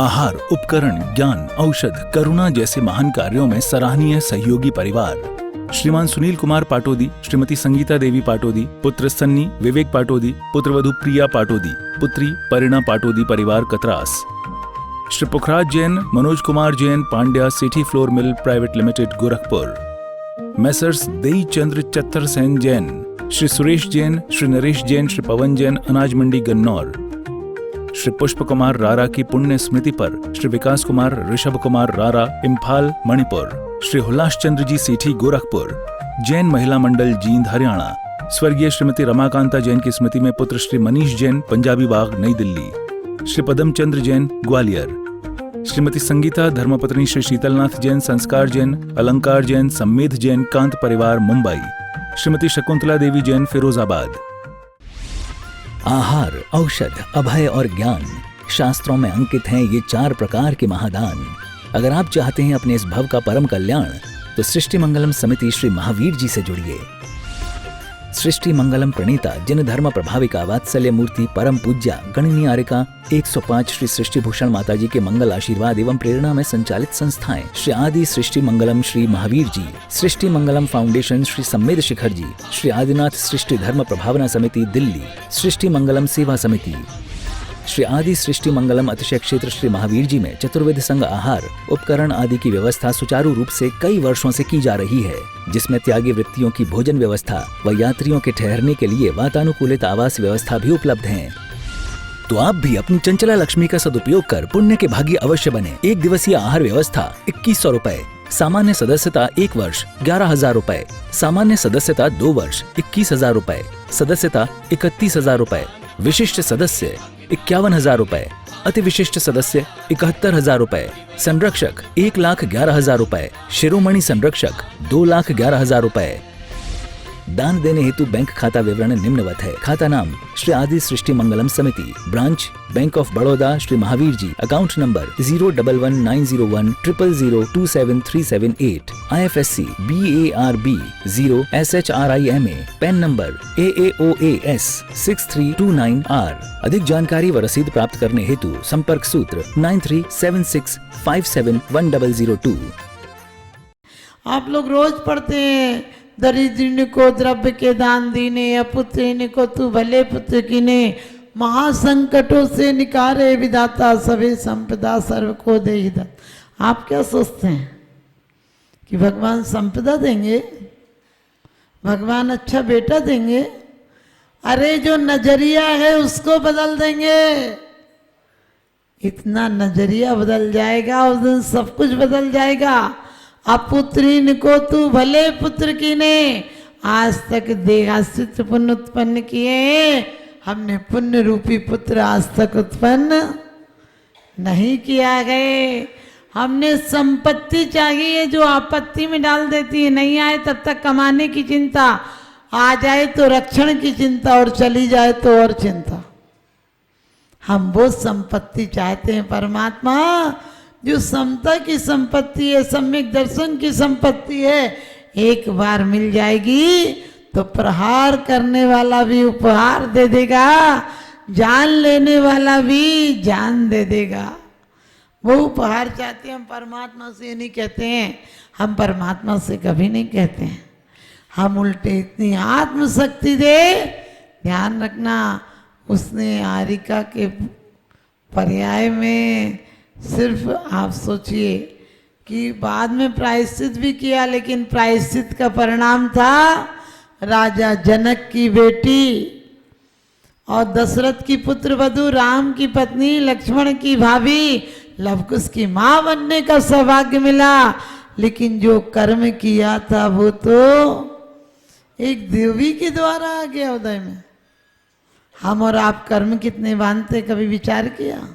आहार, उपकरण, ज्ञान, औषध, करुणा जैसे महान कार्यों में सराहनीय सहयोगी परिवार। श्रीमान सुनील कुमार पाटोदी, श्रीमती संगीता देवी पाटोदी, पुत्र सन्नी विवेक पाटोदी, पुत्रवधू प्रिया पाटोदी, पुत्री परिणा पाटोदी परिवार Katras. Shri Pukhraj Jain, Manoj Kumar Jain, Pandya city flour mill private limited Gorakhpur. Messrs Dei Chandra चत्तर सेन जैन, श्री सुरेश जैन, श्री नरेश जैन, श्री पवन जैन, अनाज मंडी गन्नौर। श्री पुष्प कुमार रारा की पुण्य स्मृति पर श्री विकास कुमार ऋषभ कुमार रारा, इम्फाल मणिपुर। श्री हुलास चंद्र जी सेठी गोरखपुर, जैन महिला मंडल जींद हरियाणा। स्वर्गीय श्रीमती रमाकांता जैन की स्मृति में पुत्र श्री मनीष जैन, पंजाबी बाग नई दिल्ली। श्री पदम चंद्र जैन ग्वालियर। श्रीमती संगीता धर्मपत्नी श्री शीतलनाथ जैन, संस्कार जैन, अलंकार जैन, सम्मेद जैन, कांत परिवार मुंबई। श्रीमती शकुंतला देवी जैन फिरोजाबाद। आहार, औषध, अभय और ज्ञान, शास्त्रों में अंकित हैं ये 4 प्रकार के महादान। अगर आप चाहते हैं अपने इस भव का परम कल्याण, तो सृष्टि मंगलम समिति श्री महावीर जी से जुड़िए। सृष्टि मंगलम प्रणीता जिन धर्म प्रभाविका वात्सल्य मूर्ति परम पूज्या गणनीयारिका 105 श्री सृष्टि भूषण माता जी के मंगल आशीर्वाद एवं प्रेरणा में संचालित संस्थाएं श्री आदि सृष्टि मंगलम श्री महावीर जी, सृष्टि मंगलम फाउंडेशन श्री सम्मेद शिखर जी, श्री आदिनाथ सृष्टि धर्म प्रभावना समिति दिल्ली, सृष्टि मंगलम सेवा समिति, श्री आदि सृष्टि मंगलम अतिशय क्षेत्र श्री महावीर जी में चतुर्वेद संघ आहार, उपकरण आदि की व्यवस्था सुचारू रूप से कई वर्षों से की जा रही है, जिसमें त्यागी वृत्तियों की भोजन व्यवस्था व यात्रियों के ठहरने के लिए वातानुकूलित आवास व्यवस्था भी उपलब्ध है। तो आप भी अपनी चंचला लक्ष्मी का सदुपयोग कर पुण्य के भागी अवश्य बने। 1 दिवसीय आहार व्यवस्था 2100 रुपए, सामान्य सदस्यता 1 वर्ष 11,000 रुपए, सामान्य सदस्यता 2 वर्ष 21,000 रुपए, सदस्यता 31,000 रुपए, विशिष्ट सदस्य 51,000 रुपए, अति विशिष्ट सदस्य 71,000 रुपए, संरक्षक 1,11,000 रुपए, शिरोमणि संरक्षक 2,11,000 रुपए। दान देने हेतु बैंक खाता विवरण निम्नवत है। खाता नाम श्री आदि Srishti Mangalam Samiti, branch bank of Baroda Shri Mahavir ji, account number 0119010027378, IFSC BARB 0SHRIMA, PAN number AAOAS 6329R। अधिक जानकारी व रसीद प्राप्त करने हेतु संपर्क सूत्र 9376571002। आप लोग रोज पढ़ते हैं, दरिद्रीन को द्रव्य के दान दीने, अपुत्रीन को तू भले पुत्र कीने, महासंकटों से निकारे विधाता, सभी संपदा सर्व को दे हिदा। आप क्या सोचते हैं कि भगवान संपदा देंगे, भगवान अच्छा बेटा देंगे? अरे जो नजरिया है उसको बदल देंगे। इतना नजरिया बदल जाएगा, उस दिन सब कुछ बदल जाएगा। अपुत्रीन को तू भले पुत्र कीने, आज तक देहाश्रित पुण्य उत्पन्न किए, हमने पुण्य रूपी पुत्र आज तक उत्पन्न नहीं किया गए। हमने संपत्ति चाहिए जो आपत्ति में डाल देती है, नहीं आए तब तक कमाने की चिंता, आ जाए तो रक्षण की चिंता, और चली जाए तो और चिंता। हम वो संपत्ति चाहते हैं परमात्मा जो समता की संपत्ति है, सम्यक दर्शन की संपत्ति है। एक बार मिल जाएगी तो प्रहार करने वाला भी उपहार दे देगा, जान लेने वाला भी जान दे देगा। वो उपहार चाहते हैं हम परमात्मा से, नहीं कहते हैं, हम परमात्मा से कभी नहीं कहते हैं। हम उल्टे इतनी आत्मशक्ति दे, ध्यान रखना उसने आरिका के पर्याय में सिर्फ आप सोचिए कि बाद में प्रायश्चित भी किया, लेकिन प्रायश्चित का परिणाम था राजा जनक की बेटी और दशरथ की पुत्र वधू, राम की पत्नी, लक्ष्मण की भाभी, लवकुश की मां बनने का सौभाग्य मिला। लेकिन जो कर्म किया था वो तो एक देवी के द्वारा आ गया उदय में। हम और आप कर्म कितने बांधते, कभी विचार किया?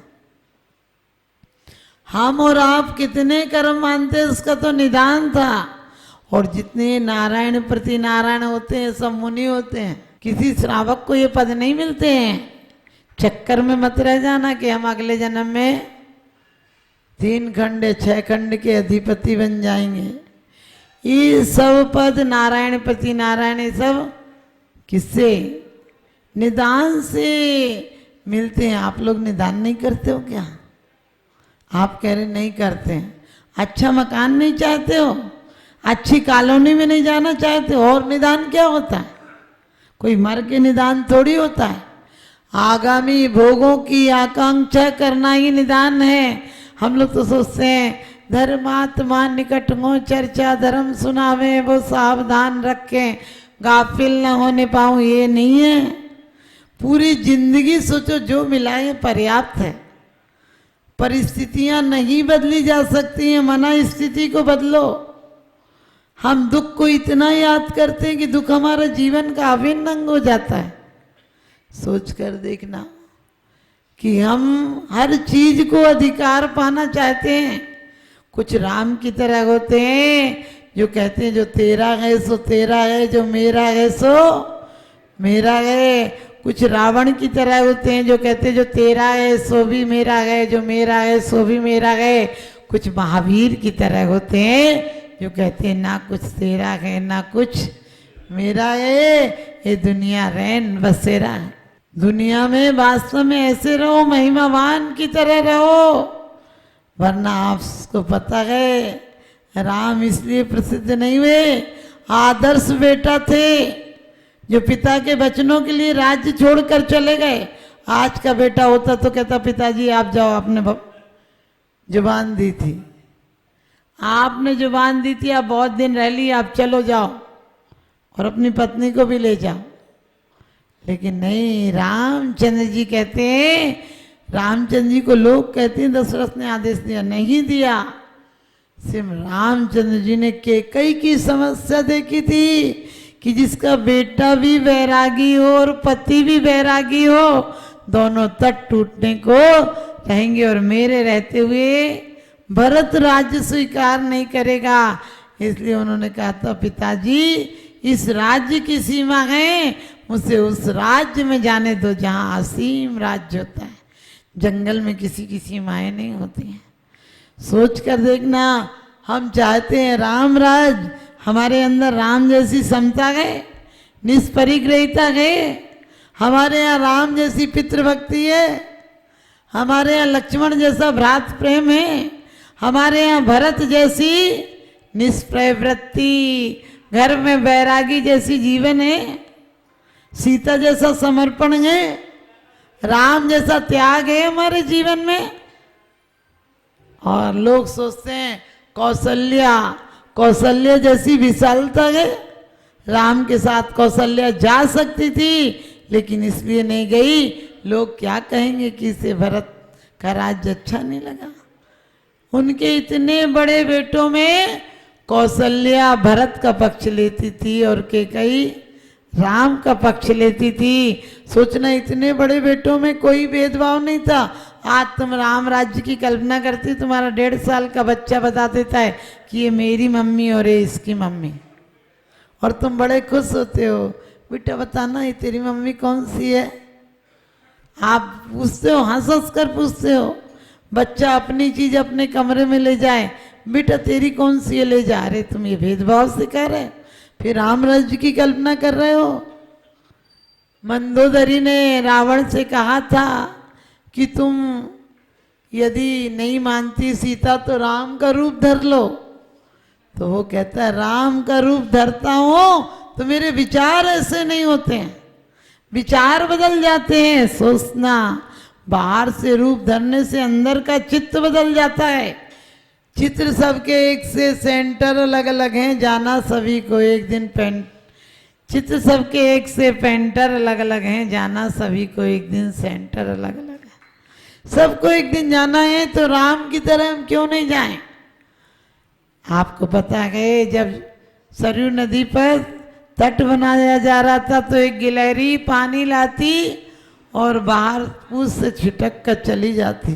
हम और आप कितने कर्म मानते, उसका तो निदान था। और जितने नारायण प्रति नारायण होते हैं सब मुनि होते हैं। किसी श्रावक को ये पद नहीं मिलते हैं। चक्कर में मत रह जाना कि हम अगले जन्म में 3 खंड 6 खंड के अधिपति बन जाएंगे। ये सब पद नारायण प्रति नारायण, ये सब किससे? निदान से मिलते हैं। आप लोग निदान नहीं करते हो क्या? आप कह रहे नहीं करते हैं। अच्छा मकान नहीं चाहते हो, अच्छी कॉलोनी में नहीं जाना चाहते हो, और निदान क्या होता है? कोई मर के निदान थोड़ी होता है। आगामी भोगों की आकांक्षा करना ही निदान है। हम लोग तो सोचते हैं धर्मात्मा निकट हो चर्चा धर्म सुनावे वो सावधान रखें गाफिल न होने पाऊं, ये नहीं है। पूरी जिंदगी सोचो जो मिला है पर्याप्त है। परिस्थितियां नहीं बदली जा सकती हैं, मना स्थिति को बदलो। हम दुख को इतना याद करते हैं कि दुख हमारा जीवन का अभिन्न अंग हो जाता है। सोच कर देखना कि हम हर चीज को अधिकार पाना चाहते हैं। कुछ राम की तरह होते हैं जो कहते हैं जो तेरा है सो तेरा है, जो मेरा है सो मेरा है। कुछ रावण की तरह होते हैं जो कहते हैं जो तेरा है सो भी मेरा है, जो मेरा है सो भी मेरा है। कुछ महावीर की तरह होते हैं जो कहते हैं ना कुछ तेरा है ना कुछ मेरा है, ये दुनिया रैन बसेरा है। दुनिया में वास्तव में ऐसे रहो, महिमावान की तरह रहो, वरना आपको पता है राम इसलिए प्रसिद्ध नहीं हुए, आदर्श बेटा थे जो पिता के वचनों के लिए राज्य छोड़कर चले गए। आज का बेटा होता तो कहता पिताजी आप जाओ, आपने जुबान दी थी, आपने जुबान दी थी, आप बहुत दिन रह ली, आप चलो जाओ और अपनी पत्नी को भी ले जाओ। लेकिन नहीं, रामचंद्र जी कहते हैं, रामचंद्र जी को लोग कहते हैं दशरथ ने आदेश दिया, नहीं दिया। सिर्फ रामचंद्र जी ने कैकई की समस्या देखी थी कि जिसका बेटा भी वैरागी हो और पति भी वैरागी हो, दोनों तट टूटने को रहेंगे और मेरे रहते हुए भरत राज्य स्वीकार नहीं करेगा। इसलिए उन्होंने कहा था पिताजी इस राज्य की सीमा है, मुझसे उस राज्य में जाने दो जहाँ असीम राज्य होता है। जंगल में किसी की सीमाएं नहीं होती हैं। सोच कर देखना, हम चाहते हैं राम राज, हमारे अंदर राम जैसी समता है, निष्परिग्रहिता है, हमारे यहाँ राम जैसी पितृभक्ति है, हमारे यहाँ लक्ष्मण जैसा भ्रात प्रेम है, हमारे यहाँ भरत जैसी निष्प्रवृत्ति, घर में वैरागी जैसी जीवन है, सीता जैसा समर्पण है, राम जैसा त्याग है हमारे जीवन में। और लोग सोचते हैं कौशल्या जैसी विशालता है। राम के साथ कौशल्या जा सकती थी लेकिन इसलिए नहीं गई, लोग क्या कहेंगे कि इसे भरत का राज्य अच्छा नहीं लगा। उनके इतने बड़े बेटों में कौशल्या भरत का पक्ष लेती थी और कैकेयी राम का पक्ष लेती थी। सोचना इतने बड़े बेटों में कोई भेदभाव नहीं था। आज तुम राम राज्य की कल्पना करती, तुम्हारा 1.5 साल का बच्चा बता देता है कि ये मेरी मम्मी और ये इसकी मम्मी, और तुम बड़े खुश होते हो। बेटा बताना ये तेरी मम्मी कौन सी है? आप पूछते हो, हंस हंस कर पूछते हो। बच्चा अपनी चीज अपने कमरे में ले जाए, बेटा तेरी कौन सी है, ले जा रहे। तुम ये भेदभाव सिखा रहे, फिर राम राज्य की कल्पना कर रहे हो। मंदोदरी ने रावण से कहा था कि तुम यदि नहीं मानती सीता तो राम का रूप धर लो। तो वो कहता है राम का रूप धरता हूं तो मेरे विचार ऐसे नहीं होते हैं, विचार बदल जाते हैं। सोचना, बाहर से रूप धरने से अंदर का चित्त बदल जाता है। चित्र सबके एक से सेंटर अलग अलग हैं, जाना सभी को एक दिन पेंट। चित्र सबके एक से पेंटर अलग अलग हैं, जाना सभी को एक दिन सेंटर अलग अलग है। सबको एक दिन जाना है तो राम की तरह हम क्यों नहीं जाएं? आपको पता है जब सरयू नदी पर तट बनाया जा रहा था तो एक गिलहरी पानी लाती और बाहर पूछ से छिटक कर चली जाती।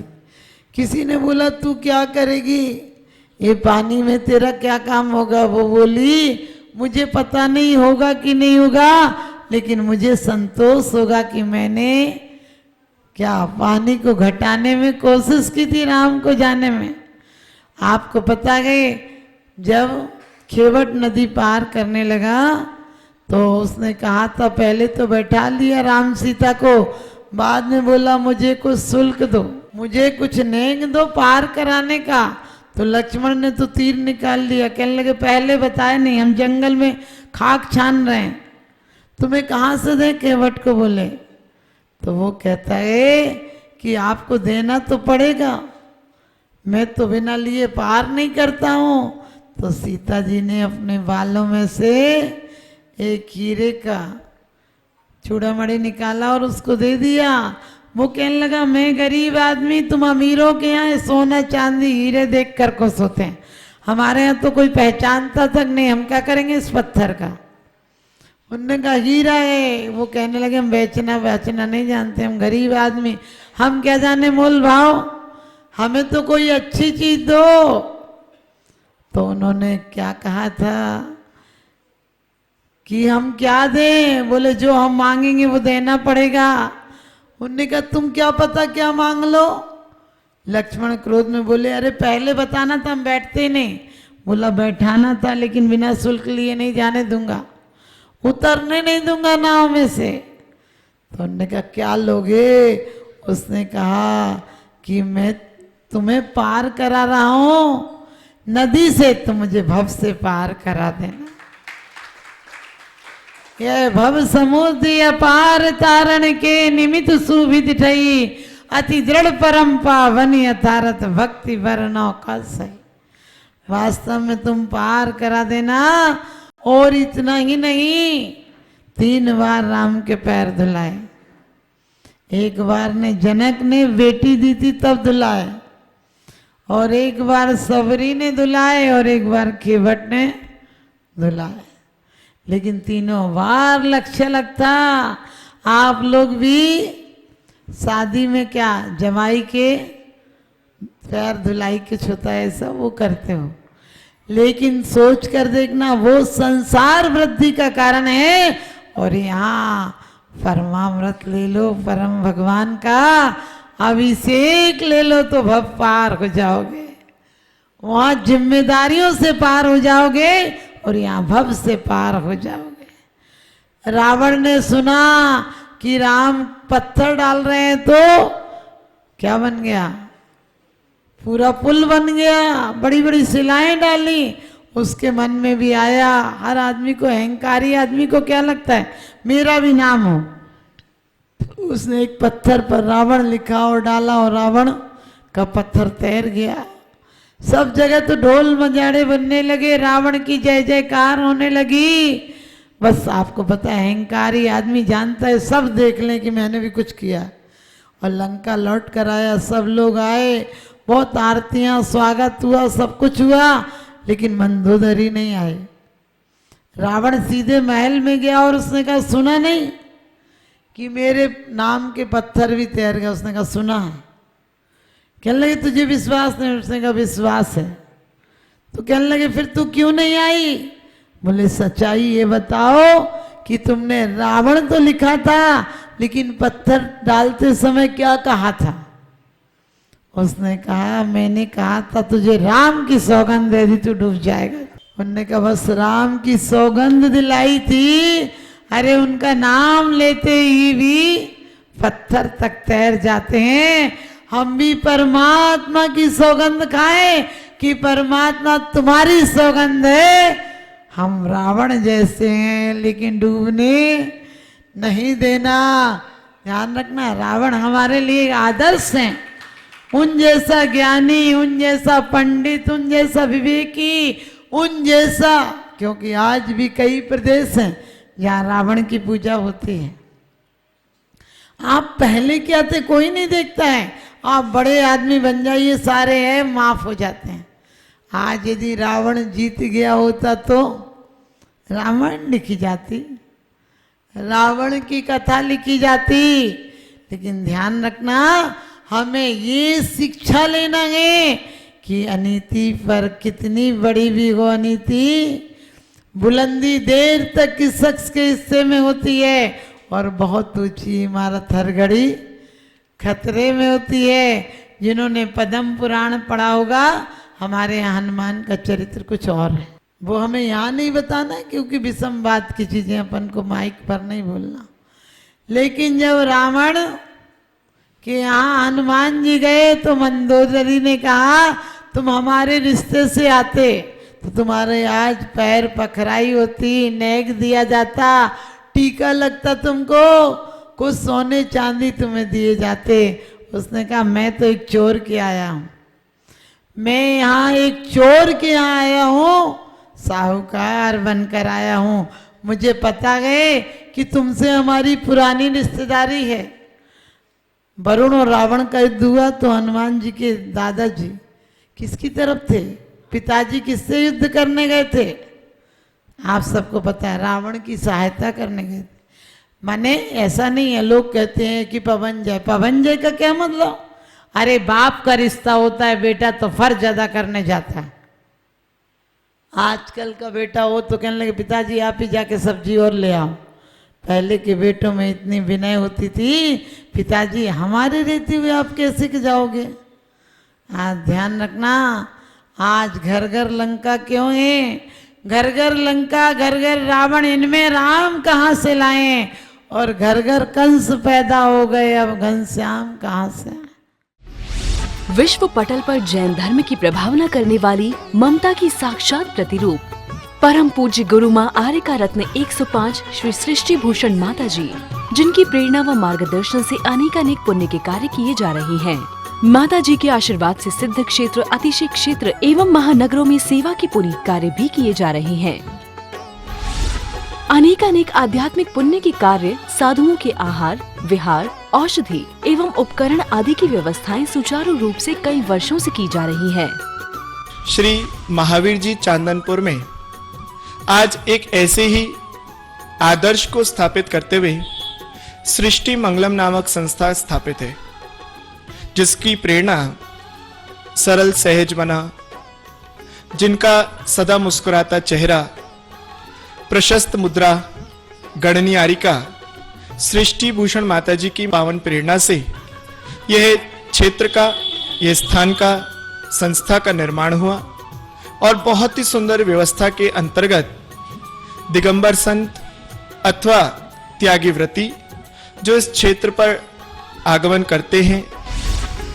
किसी ने बोला तू क्या करेगी, ये पानी में तेरा क्या काम होगा? वो बोली मुझे पता नहीं होगा कि नहीं होगा, लेकिन मुझे संतोष होगा कि मैंने क्या पानी को घटाने में कोशिश की थी राम को जाने में। आपको पता है जब खेवट नदी पार करने लगा तो उसने कहा था पहले तो बैठा लिया राम सीता को, बाद में बोला मुझे कुछ शुल्क दो। मुझे कुछ नेक दो पार कराने का। तो लक्ष्मण ने तो तीर निकाल लिया, कहने लगे पहले बताए नहीं, हम जंगल में खाक छान रहे हैं, तुम्हें कहाँ से दे? केवट को बोले। तो वो कहता है कि आपको देना तो पड़ेगा, मैं तो बिना लिए पार नहीं करता हूँ। तो सीता जी ने अपने बालों में से एक हीरे का चूड़ामणि निकाला और उसको दे दिया। वो कहने लगा मैं गरीब आदमी, तुम अमीरों के यहाँ सोना चांदी हीरे देख कर खुश होते हैं, हमारे यहाँ तो कोई पहचानता तक नहीं, हम क्या करेंगे इस पत्थर का? उनने कहा हीरा है। वो कहने लगे हम बेचना बेचना नहीं जानते, हम गरीब आदमी, हम क्या जाने मोल भाव, हमें तो कोई अच्छी चीज दो। तो उन्होंने क्या कहा था कि हम क्या दें? बोले जो हम मांगेंगे वो देना पड़ेगा। उन्होंने कहा तुम क्या पता क्या मांग लो? लक्ष्मण क्रोध में बोले अरे पहले बताना था, हम बैठते ही नहीं। बोला बैठाना था लेकिन बिना शुल्क लिए नहीं जाने दूंगा, उतरने नहीं दूंगा नाव में से। तो उन्होंने कहा क्या लोगे? उसने कहा कि मैं तुम्हें पार करा रहा हूं नदी से, तो मुझे भव से पार करा देना। यह भव समुद्र अपार तारण के निमित्त सुविध ठई, अति दृढ़ परम पावन यथारथ भक्ति वरनौ का सही। वास्तव में तुम पार करा देना। और इतना ही नहीं, 3 बार राम के पैर धुलाए। एक बार ने जनक ने बेटी दी थी तब धुलाए, और एक बार सबरी ने धुलाए, और एक बार केवट ने धुलाए। लेकिन तीनों बार लक्ष्य लगता। आप लोग भी शादी में क्या जमाई के पैर धुलाई कुछ होता है ऐसा वो करते हो, लेकिन सोच कर देखना वो संसार वृद्धि का कारण है। और यहाँ परमामृत ले लो, परम भगवान का अभिषेक ले लो तो भव पार हो जाओगे। वहां जिम्मेदारियों से पार हो जाओगे और यहाँ भव से पार हो जाओगे। रावण ने सुना कि राम पत्थर डाल रहे हैं तो क्या बन गया? पूरा पुल बन गया, बड़ी बड़ी शिलाएं डाली। उसके मन में भी आया, हर आदमी को, अहंकारी आदमी को क्या लगता है मेरा भी नाम हो। उसने एक पत्थर पर रावण लिखा और डाला, और रावण का पत्थर तैर गया। सब जगह तो ढोल मजाड़े बनने लगे, रावण की जय जयकार होने लगी। बस आपको पता है अहंकारी आदमी जानता है सब देख लें कि मैंने भी कुछ किया। और लंका लौट कर आया, सब लोग आए, बहुत आरतियां, स्वागत हुआ, सब कुछ हुआ, लेकिन मंदोदरी नहीं आए। रावण सीधे महल में गया और उसने कहा सुना नहीं कि मेरे नाम के पत्थर भी तैर गए? उसने कहा सुना है। कहने लगे तुझे विश्वास नहीं? उसने कहा विश्वास है। तो कहने लगे फिर तू क्यों नहीं आई? बोले सच्चाई ये बताओ कि तुमने रावण तो लिखा था, लेकिन पत्थर डालते समय क्या कहा था? उसने कहा मैंने कहा था तुझे राम की सौगंध दे दी, तू डूब जाएगा। उन्होंने कहा बस राम की सौगंध दिलाई थी, अरे उनका नाम लेते ही भी पत्थर तक तैर जाते हैं। हम भी परमात्मा की सौगंध खाएं कि परमात्मा तुम्हारी सौगंध है। हम रावण जैसे हैं लेकिन डूबने नहीं देना। ध्यान रखना, रावण हमारे लिए आदर्श हैं। उन जैसा ज्ञानी, उन जैसा पंडित, उन जैसा विवेकी, उन जैसा, क्योंकि आज भी कई प्रदेश हैं जहाँ रावण की पूजा होती है। आप पहले क्या थे कोई नहीं देखता है, आप बड़े आदमी बन जाइए, सारे हैं माफ हो जाते हैं। आज यदि रावण जीत गया होता तो रामायण लिखी जाती, रावण की कथा लिखी जाती। लेकिन ध्यान रखना, हमें ये शिक्षा लेना है कि अनीति पर कितनी बड़ी भी हो अनीति, बुलंदी देर तक किस शख्स के हिस्से में होती है और बहुत ऊंची इमारत हर घड़ी खतरे में होती है। जिन्होंने पद्म पुराण पढ़ा होगा, हमारे यहाँ हनुमान का चरित्र कुछ और है, वो हमें यहाँ नहीं बताना क्योंकि विषमवाद की चीजें अपन को माइक पर नहीं बोलना। लेकिन जब रावण कि यहाँ हनुमान जी गए तो मंदोदरी ने कहा तुम हमारे रिश्ते से आते तो तुम्हारे आज पैर पखराई होती, नेक दिया जाता, टीका लगता तुमको, कुछ सोने चांदी तुम्हें दिए जाते। उसने कहा मैं तो एक चोर के आया हूँ, मैं यहाँ एक चोर के यहाँ आया हूँ, साहूकार बनकर आया हूँ। मुझे पता है कि तुमसे हमारी पुरानी रिश्तेदारी है। वरुण और रावण का युद्ध हुआ तो हनुमान जी के दादाजी किसकी तरफ थे? पिताजी किससे युद्ध करने गए थे? आप सबको पता है, रावण की सहायता करने गए थे। माने ऐसा नहीं है, लोग कहते हैं कि पवन जय, पवन जय का क्या मतलब? अरे बाप का रिश्ता होता है, बेटा तो फर्ज अदा करने जाता है। आजकल का बेटा हो तो कहने लगे पिताजी आप ही जाके सब्जी और ले आओ। पहले के बेटों में इतनी विनय होती थी, पिताजी हमारे रहते हुए आप कैसे के जाओगे? आज ध्यान रखना, आज घर घर लंका क्यों है? घर घर लंका, घर घर रावण, इनमें राम कहाँ से लाएं? और घर घर कंस पैदा हो गए, अब घनश्याम कहाँ से? विश्व पटल पर जैन धर्म की प्रभावना करने वाली ममता की साक्षात प्रतिरूप परम पूज्य गुरु माँ आर्यका रत्न 105 श्री सृष्टि भूषण माता जी, जिनकी प्रेरणा व मार्गदर्शन से अनेकानेक पुण्य के कार्य किए जा रहे हैं। माता जी के आशीर्वाद से सिद्ध क्षेत्र, अतिशय क्षेत्र एवं महानगरों में सेवा के पुनीत कार्य भी किए जा रहे हैं। अनेकानेक आध्यात्मिक पुण्य के कार्य, साधुओं के आहार, विहार, औषधि एवं उपकरण आदि की व्यवस्थाएं सुचारू रूप से कई वर्षों से की जा रही है। श्री महावीर जी चांदनपुर में आज एक ऐसे ही आदर्श को स्थापित करते हुए सृष्टि मंगलम नामक संस्था स्थापित है, जिसकी प्रेरणा सरल सहज बना, जिनका सदा मुस्कुराता चेहरा, प्रशस्त मुद्रा, गणनीयारिका सृष्टि भूषण माता जी की पावन प्रेरणा से यह क्षेत्र का, यह स्थान का, संस्था का निर्माण हुआ और बहुत ही सुंदर व्यवस्था के अंतर्गत दिगंबर संत अथवा त्यागी व्रती जो इस क्षेत्र पर आगमन करते हैं।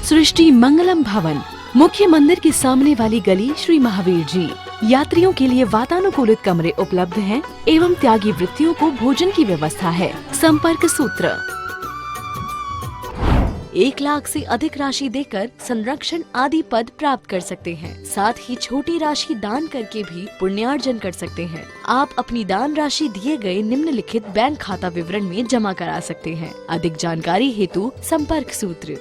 सृष्टि मंगलम भवन, मुख्य मंदिर के सामने वाली गली, श्री महावीर जी। यात्रियों के लिए वातानुकूलित कमरे उपलब्ध हैं एवं त्यागी वृत्तियों को भोजन की व्यवस्था है। संपर्क सूत्र 1 लाख से अधिक राशि देकर संरक्षण आदि पद प्राप्त कर सकते हैं। साथ ही छोटी राशि दान करके भी पुण्यार्जन कर सकते हैं। आप अपनी दान राशि दिए गए निम्नलिखित बैंक खाता विवरण में जमा करा सकते हैं। अधिक जानकारी हेतु संपर्क सूत्र